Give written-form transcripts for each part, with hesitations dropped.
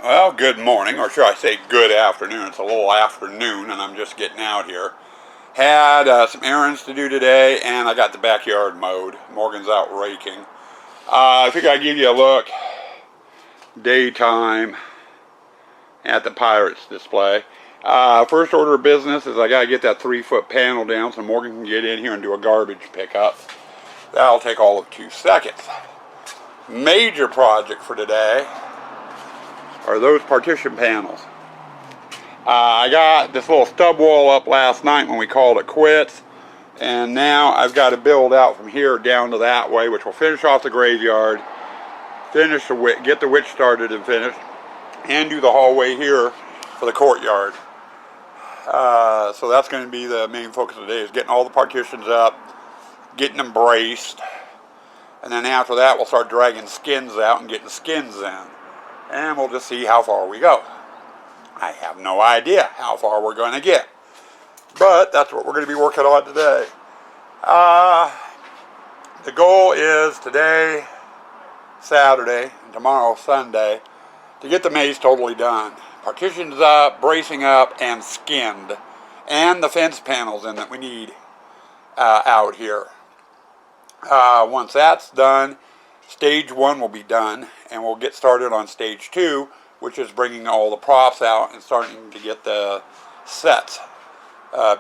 Well, good morning, or should I say good afternoon. It's a little afternoon and I'm just getting out here. Had some errands to do today and I got the backyard mowed. Morgan's out raking. I figured I'd give you a look, daytime, at the Pirates display. First order of business is I got to get that 3-foot panel down so Morgan can get in here and do a garbage pickup. That'll take all of 2 seconds. Major project for today are those partition panels. I got this little stub wall up last night when we called it quits, and now I've got to build out from here down to that way, which will finish off the graveyard, finish the get the witch started and finished, and do the hallway here for the courtyard. So that's going to be the main focus of the day, is getting all the partitions up, getting them braced, and then after that we'll start dragging skins out and getting skins in. And we'll just see how far we go. I have no idea how far we're going to get. But that's what we're going to be working on today. The goal is today, Saturday, and tomorrow, Sunday, to get the maze totally done. Partitions up, bracing up, and skinned. And the fence panels in that we need out here. Once that's done, Stage 1 will be done, and we'll get started on Stage 2, which is bringing all the props out and starting to get the sets,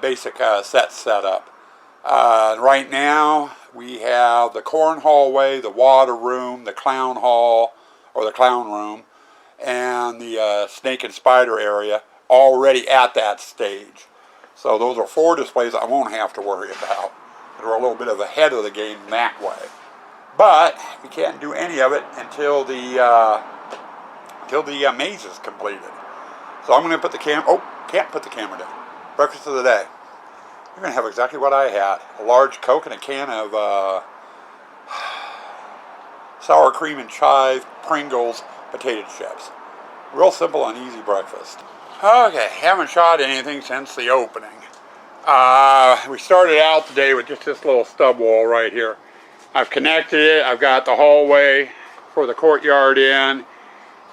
basic sets set up. Right now, we have the corn hallway, the water room, the clown hall, or the clown room, and the snake and spider area already at that stage. So those are 4 displays I won't have to worry about. We're a little bit of ahead of the game that way. But we can't do any of it until the maze is completed. So I'm going to put the can't put the camera down. Breakfast of the day. You're going to have exactly what I had. A large Coke and a can of sour cream and chive Pringles potato chips. Real simple and easy breakfast. Okay, haven't shot anything since the opening. We started out today with just this little stub wall right here. I've connected it. I've got the hallway for the courtyard in,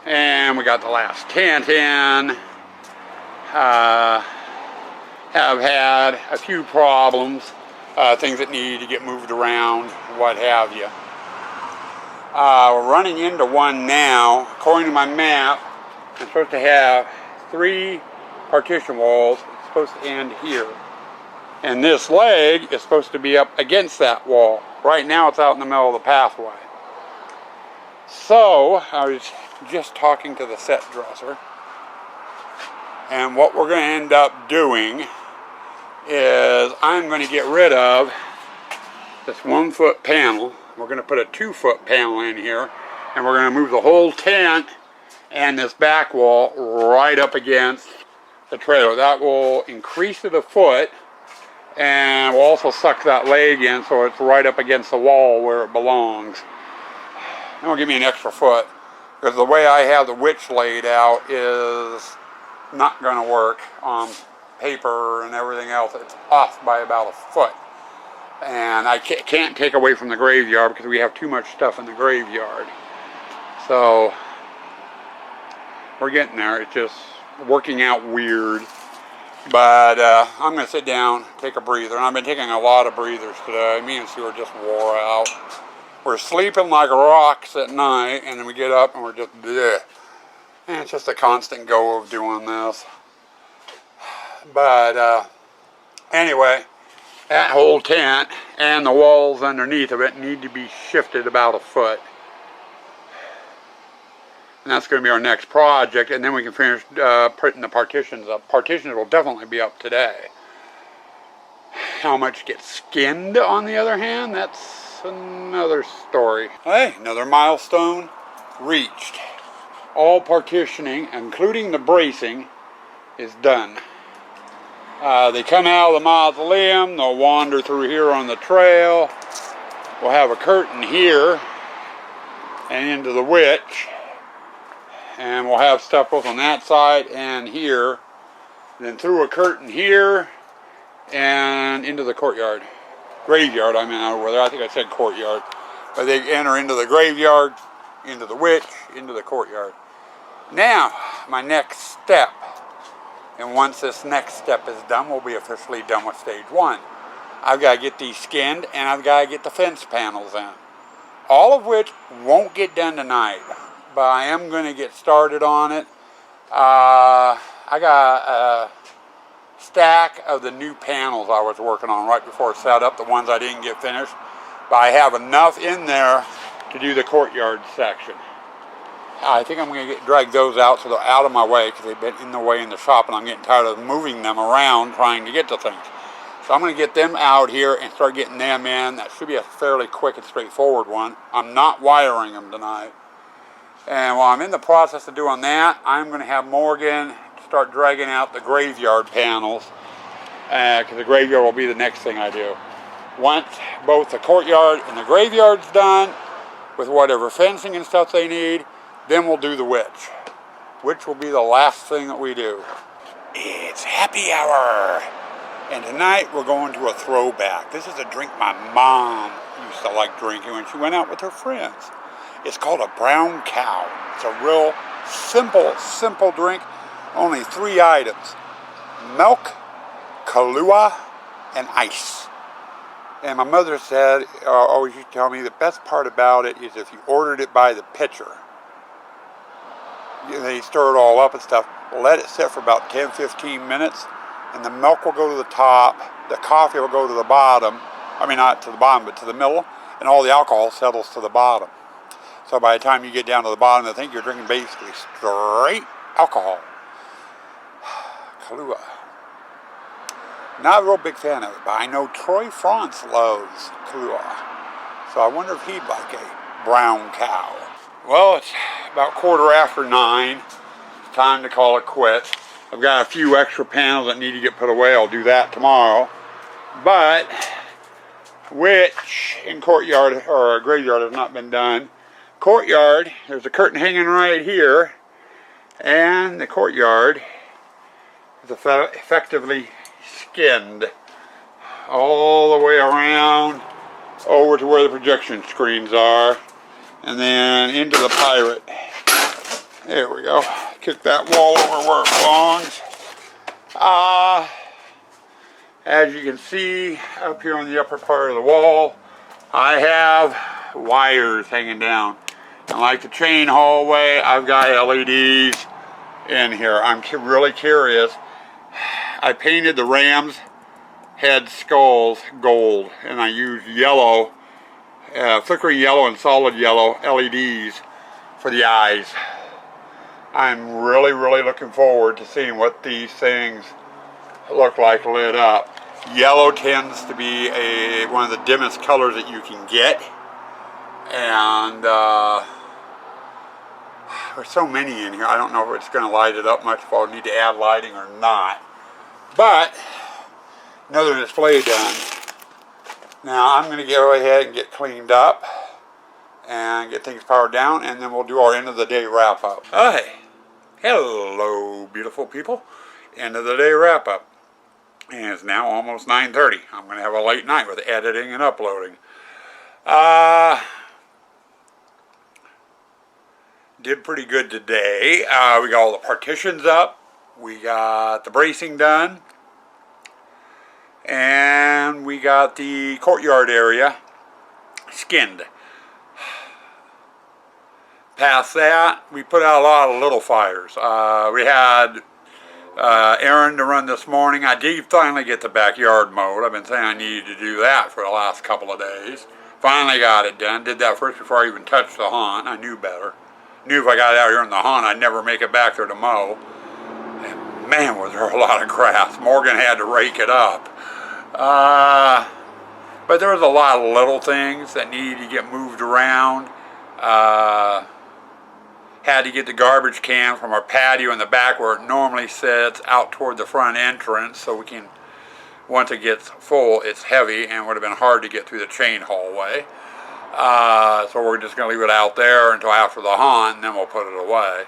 and we got the last tent in. Have had a few problems, things that need to get moved around, what have you. We're running into one now. According to my map, I'm supposed to have 3 partition walls. It's supposed to end here. And this leg is supposed to be up against that wall. Right now it's out in the middle of the pathway. So, I was just talking to the set dresser. And what we're going to end up doing is I'm going to get rid of this 1-foot panel. We're going to put a 2-foot panel in here. And we're going to move the whole tent and this back wall right up against the trailer. That will increase it a foot. And we'll also suck that leg in so it's right up against the wall where it belongs. And will give me an extra foot, because the way I have the witch laid out is not going to work on paper and everything else. It's off by about a foot. And I can't take away from the graveyard because we have too much stuff in the graveyard. So we're getting there. It's just working out weird. But I'm going to sit down, take a breather. And I've been taking a lot of breathers today. Me and Sue are just wore out. We're sleeping like rocks at night, and then we get up and we're just bleh. And it's just a constant go of doing this. But anyway, that whole tent and the walls underneath of it need to be shifted about a foot. And that's going to be our next project, and then we can finish putting the partitions up. Partitions will definitely be up today. How much gets skinned, on the other hand, that's another story. Hey, another milestone reached. All partitioning, including the bracing, is done. They come out of the mausoleum, they'll wander through here on the trail. We'll have a curtain here and into the witch. And we'll have stuff both on that side and here. Then through a curtain here and into the courtyard. Graveyard, I mean, over there. I think I said courtyard. But they enter into the graveyard, into the witch, into the courtyard. Now, my next step. And once this next step is done, we'll be officially done with stage 1. I've got to get these skinned, and I've got to get the fence panels in. All of which won't get done tonight, but I am going to get started on it. I got a stack of the new panels I was working on right before setup, the ones I didn't get finished. But I have enough in there to do the courtyard section. I think I'm going to drag those out so they're out of my way because they've been in the way in the shop and I'm getting tired of moving them around trying to get to things. So I'm going to get them out here and start getting them in. That should be a fairly quick and straightforward one. I'm not wiring them tonight. And while I'm in the process of doing that, I'm going to have Morgan start dragging out the graveyard panels because the graveyard will be the next thing I do. Once both the courtyard and the graveyard's done with whatever fencing and stuff they need, then we'll do the witch, which will be the last thing that we do. It's happy hour, and tonight we're going to a throwback. This is a drink my mom used to like drinking when she went out with her friends. It's called a brown cow. It's a real simple drink. Only 3 items: milk, Kahlua, and ice. And my mother said, always used to tell me, the best part about it is if you ordered it by the pitcher. They stir it all up and stuff. Let it sit for about 10-15 minutes, and the milk will go to the top, the coffee will go to the bottom. I mean, not to the bottom, but to the middle, and all the alcohol settles to the bottom. So by the time you get down to the bottom, I think you're drinking basically straight alcohol. Kahlua. Not a real big fan of it, but I know Troy France loves Kahlua. So I wonder if he'd like a brown cow. Well, it's about 9:15. It's time to call it quits. I've got a few extra panels that need to get put away. I'll do that tomorrow. But witch in courtyard or graveyard has not been done. Courtyard, there's a curtain hanging right here, and the courtyard is effectively skinned all the way around over to where the projection screens are, and then into the pirate. There we go. Kick that wall over where it belongs. As you can see up here on the upper part of the wall, I have wires hanging down. And like the chain hallway, I've got LEDs in here. I'm really curious. I painted the ram's head skulls gold, and I used yellow, flickering yellow and solid yellow LEDs for the eyes. I'm really looking forward to seeing what these things look like lit up. Yellow tends to be one of the dimmest colors that you can get, and there's so many in here. I don't know if it's going to light it up much, if I'll need to add lighting or not. But another display done. Now I'm going to go ahead and get cleaned up and get things powered down, and then we'll do our end of the day wrap up. Hey, hello beautiful people. End of the day wrap up. And it's now almost 9:30. I'm going to have a late night with editing and uploading. Did pretty good today. We got all the partitions up. We got the bracing done. And we got the courtyard area skinned. Past that, we put out a lot of little fires. We had errand to run this morning. I did finally get the backyard mowed. I've been saying I needed to do that for the last couple of days. Finally got it done. Did that first before I even touched the haunt. I knew better. Knew if I got out here in the haunt, I'd never make it back there to mow. And man, was there a lot of grass. Morgan had to rake it up. But there was a lot of little things that needed to get moved around. Had to get the garbage can from our patio in the back where it normally sits out toward the front entrance, so we can, once it gets full, it's heavy and would have been hard to get through the chain hallway. So we're just going to leave it out there until after the haunt, and then we'll put it away.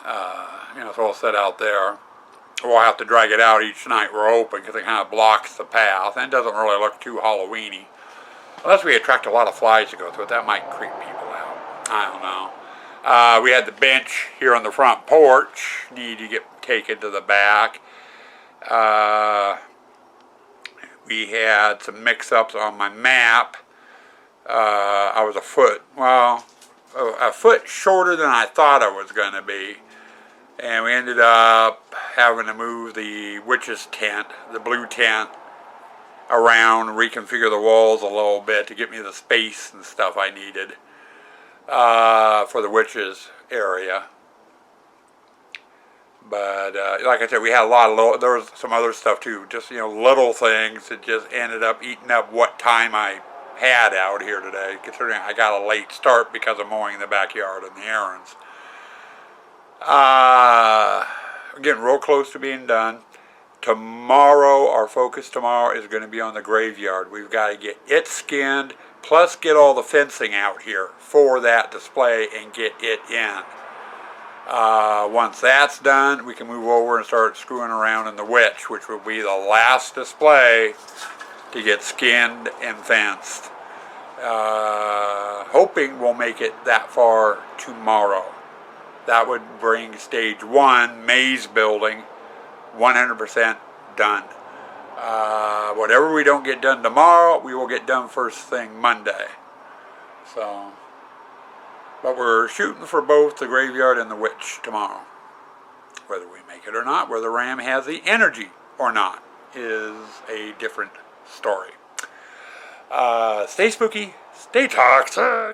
So we'll sit out there. We'll have to drag it out each night we're open because it kind of blocks the path, and it doesn't really look too Halloween-y. Unless we attract a lot of flies to go through it, that might creep people out. I don't know. We had the bench here on the front porch, need to get taken to the back. We had some mix-ups on my map. I was a foot shorter than I thought I was going to be. And we ended up having to move the witch's tent, the blue tent, around, reconfigure the walls a little bit to get me the space and stuff I needed for the witch's area. But like I said, we had a lot of there was some other stuff too, just little things that just ended up eating up what time I had out here today, considering I got a late start because of mowing the backyard and the errands. We're getting real close to being done. Tomorrow, our focus tomorrow is going to be on the graveyard. We've got to get it skinned, plus get all the fencing out here for that display and get it in. Once that's done, we can move over and start screwing around in the witch, which will be the last display to get skinned and fenced. Hoping we'll make it that far tomorrow. That would bring stage 1, maze building, 100% done. Whatever we don't get done tomorrow, we will get done first thing Monday. So, but we're shooting for both the graveyard and the witch tomorrow. Whether we make it or not, whether Ram has the energy or not, is a different story. Stay spooky, stay toxic.